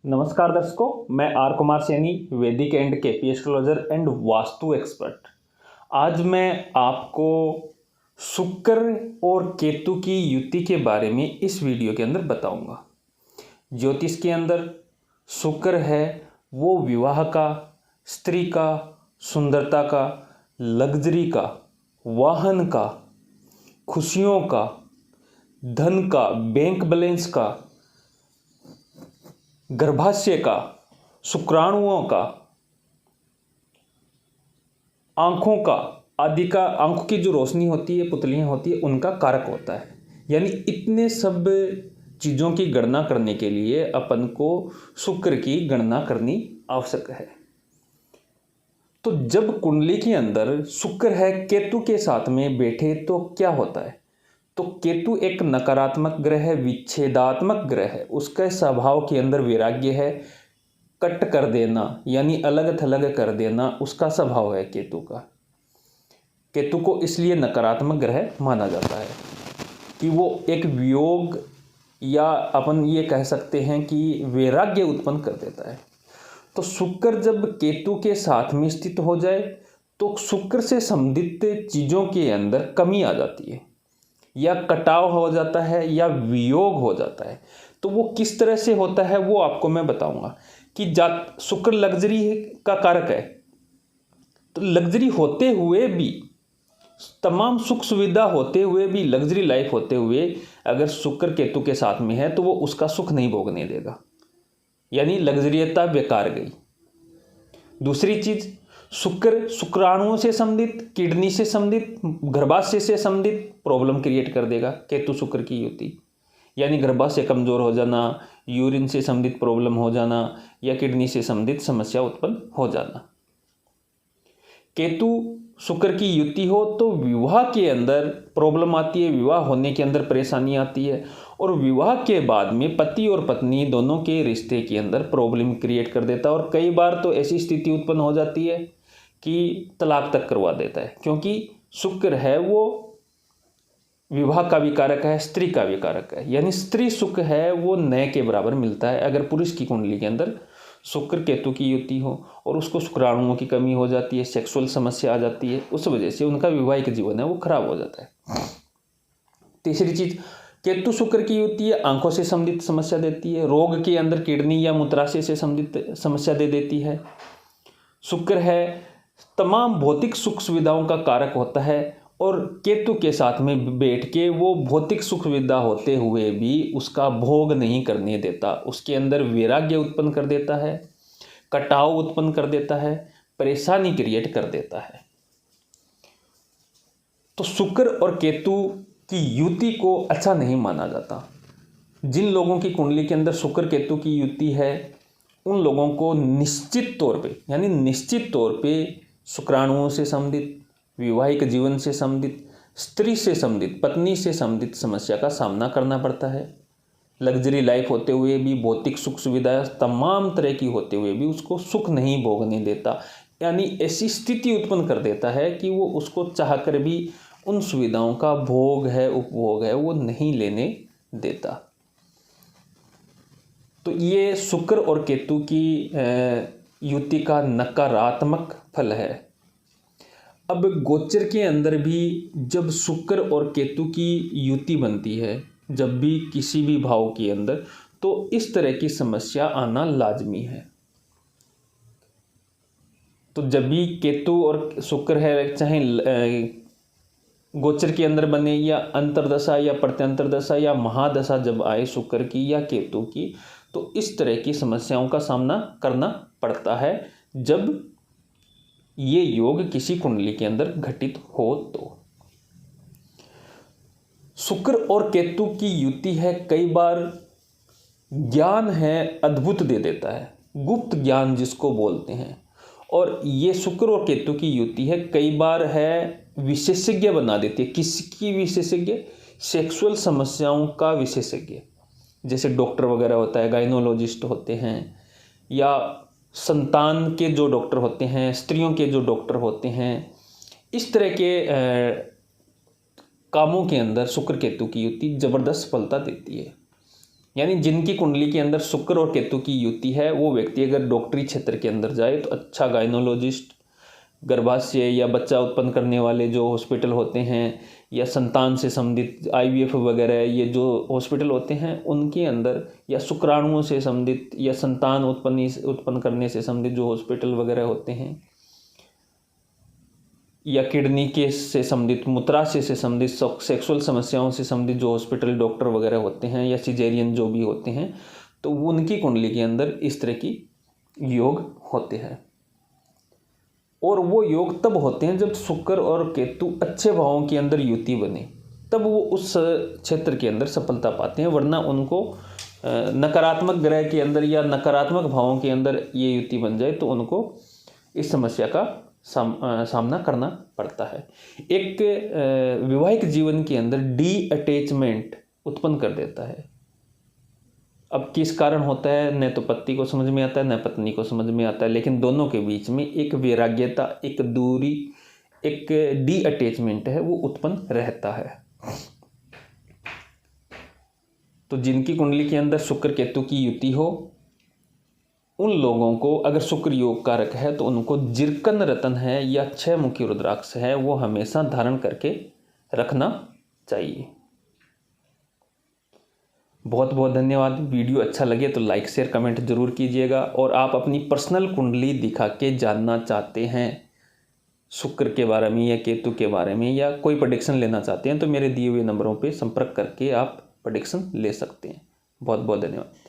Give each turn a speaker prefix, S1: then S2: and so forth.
S1: नमस्कार दर्शकों, मैं आर कुमार सैनी, वैदिक and KP astrologer and vastu expert. आज मैं आपको शुक्र और केतु की युति के बारे में इस वीडियो के अंदर बताऊंगा। ज्योतिष के अंदर शुक्र है वो विवाह का, स्त्री का, सुंदरता का, लग्जरी का, वाहन का, खुशियों का, धन का, बैंक बैलेंस का, गर्भाशय का, शुक्राणुओं का, आंखों का आदि का, आंखों की जो रोशनी होती है, पुतलियां होती है, उनका कारक होता है। यानी इतने सब चीज़ों की गणना करने के लिए अपन को शुक्र की गणना करनी आवश्यक है। तो जब कुंडली के अंदर शुक्र है केतु के साथ में बैठे तो क्या होता है? तो केतु एक नकारात्मक ग्रह है, विच्छेदात्मक ग्रह है। उसके स्वभाव के अंदर वैराग्य है, कट कर देना यानी अलग थलग कर देना उसका स्वभाव है केतु का। केतु को इसलिए नकारात्मक ग्रह माना जाता है कि वो एक वियोग या अपन ये कह सकते हैं कि वैराग्य उत्पन्न कर देता है। तो शुक्र जब केतु के साथ में स्थित हो जाए तो शुक्र से संबंधित चीज़ों के अंदर कमी आ जाती है, या कटाव हो जाता है, या वियोग हो जाता है। तो वो किस तरह से होता है वो आपको मैं बताऊंगा कि शुक्र लग्जरी का कारक है। तो लग्जरी होते हुए भी, तमाम सुख सुविधा होते हुए भी, लग्जरी लाइफ होते हुए अगर शुक्र केतु के साथ में है तो वो उसका सुख नहीं भोगने देगा, यानी लग्जरियता बेकार गई। दूसरी चीज, शुक्र शुक्राणुओं से संबंधित, किडनी से संबंधित, गर्भाशय से संबंधित प्रॉब्लम क्रिएट कर देगा केतु शुक्र की युति। यानी गर्भाशय कमजोर हो जाना, यूरिन से संबंधित प्रॉब्लम हो जाना, या किडनी से संबंधित समस्या उत्पन्न हो जाना। केतु शुक्र की युति हो तो विवाह के अंदर प्रॉब्लम आती है, विवाह होने के अंदर परेशानी आती है, और विवाह के बाद में पति और पत्नी दोनों के रिश्ते के अंदर प्रॉब्लम क्रिएट कर देता है। और कई बार तो ऐसी स्थिति उत्पन्न हो जाती है कि तलाक तक करवा देता है, क्योंकि शुक्र है वो विवाह का भी कारक है, स्त्री का भी कारक है। यानी स्त्री सुख है वो नए के बराबर मिलता है अगर पुरुष की कुंडली के अंदर शुक्र केतु की युति हो और उसको शुक्राणुओं की कमी हो जाती है, सेक्सुअल समस्या आ जाती है, उस वजह से उनका वैवाहिक जीवन है वो खराब हो जाता है। तीसरी चीज, केतु शुक्र की युति है आंखों से संबंधित समस्या देती है, रोग के अंदर किडनी या मूत्राशय से संबंधित समस्या दे देती है। शुक्र है तमाम भौतिक सुख सुविधाओं का कारक होता है, और केतु के साथ में बैठ के वो भौतिक सुख सुविधा होते हुए भी उसका भोग नहीं करने देता, उसके अंदर वैराग्य उत्पन्न कर देता है, कटाव उत्पन्न कर देता है, परेशानी क्रिएट कर देता है। तो शुक्र और केतु की युति को अच्छा नहीं माना जाता। जिन लोगों की कुंडली के अंदर शुक्र केतु की युति है उन लोगों को निश्चित तौर पे, यानी निश्चित तौर पे शुक्राणुओं से संबंधित, वैवाहिक जीवन से संबंधित, स्त्री से संबंधित, पत्नी से संबंधित समस्या का सामना करना पड़ता है। लग्जरी लाइफ होते हुए भी, भौतिक सुख सुविधाएं तमाम तरह की होते हुए भी उसको सुख नहीं भोगने देता, यानी ऐसी स्थिति उत्पन्न कर देता है कि वो उसको चाहकर भी उन सुविधाओं का भोग है, उपभोग है, वो नहीं लेने देता। तो ये शुक्र और केतु की युति का नकारात्मक फल है। अब गोचर के अंदर भी जब शुक्र और केतु की युति बनती है, जब भी किसी भी भाव के अंदर, तो इस तरह की समस्या आना लाजमी है। तो जब भी केतु और शुक्र है, चाहे गोचर के अंदर बने या अंतरदशा या प्रत्यंतर दशा या महादशा जब आए शुक्र की या केतु की, तो इस तरह की समस्याओं का सामना करना पड़ता है जब ये योग किसी कुंडली के अंदर घटित हो। तो शुक्र और केतु की युति है, कई बार ज्ञान है अद्भुत दे देता है, गुप्त ज्ञान जिसको बोलते हैं। और ये शुक्र और केतु की युति है कई बार है विशेषज्ञ बना देती है। किसकी विशेषज्ञ? सेक्सुअल समस्याओं का विशेषज्ञ, जैसे डॉक्टर वगैरह होता है, गाइनोलॉजिस्ट होते हैं, या संतान के जो डॉक्टर होते हैं, स्त्रियों के जो डॉक्टर होते हैं, इस तरह के कामों के अंदर शुक्र केतु की युति जबरदस्त सफलता देती है। यानी जिनकी कुंडली के अंदर शुक्र और केतु की युति है वो व्यक्ति अगर डॉक्टरी क्षेत्र के अंदर जाए तो अच्छा गायनोलॉजिस्ट, गर्भाशय या बच्चा उत्पन्न करने वाले जो हॉस्पिटल होते हैं या संतान से संबंधित IVF वगैरह ये जो हॉस्पिटल होते हैं उनके अंदर, या शुक्राणुओं से संबंधित या संतान उत्पन्न करने से संबंधित जो हॉस्पिटल वगैरह होते हैं, या किडनी के से संबंधित, मूत्राशय से संबंधित, सेक्सुअल समस्याओं से संबंधित जो हॉस्पिटल डॉक्टर वगैरह होते हैं या सिजेरियन जो भी होते हैं, तो उनकी कुंडली के अंदर इस तरह की योग होते हैं। और वो योग तब होते हैं जब शुक्र और केतु अच्छे भावों के अंदर युति बने, तब वो उस क्षेत्र के अंदर सफलता पाते हैं। वरना उनको नकारात्मक ग्रह के अंदर या नकारात्मक भावों के अंदर ये युति बन जाए तो उनको इस समस्या का सामना करना पड़ता है। एक वैवाहिक जीवन के अंदर डी अटैचमेंट उत्पन्न कर देता है। अब किस कारण होता है न तो पति को समझ में आता है न पत्नी को समझ में आता है, लेकिन दोनों के बीच में एक वैराग्यता, एक दूरी, एक डी अटैचमेंट है वो उत्पन्न रहता है। तो जिनकी कुंडली के अंदर शुक्र केतु की युति हो उन लोगों को, अगर शुक्र योग कारक है तो उनको जिरकन रतन है या 6 मुखी रुद्राक्ष है वो हमेशा धारण करके रखना चाहिए। बहुत बहुत धन्यवाद। वीडियो अच्छा लगे तो लाइक शेयर कमेंट जरूर कीजिएगा। और आप अपनी पर्सनल कुंडली दिखा के जानना चाहते हैं शुक्र के बारे में या केतु के बारे में, या कोई प्रेडिक्शन लेना चाहते हैं तो मेरे दिए हुए नंबरों पे संपर्क करके आप प्रेडिक्शन ले सकते हैं। बहुत बहुत धन्यवाद।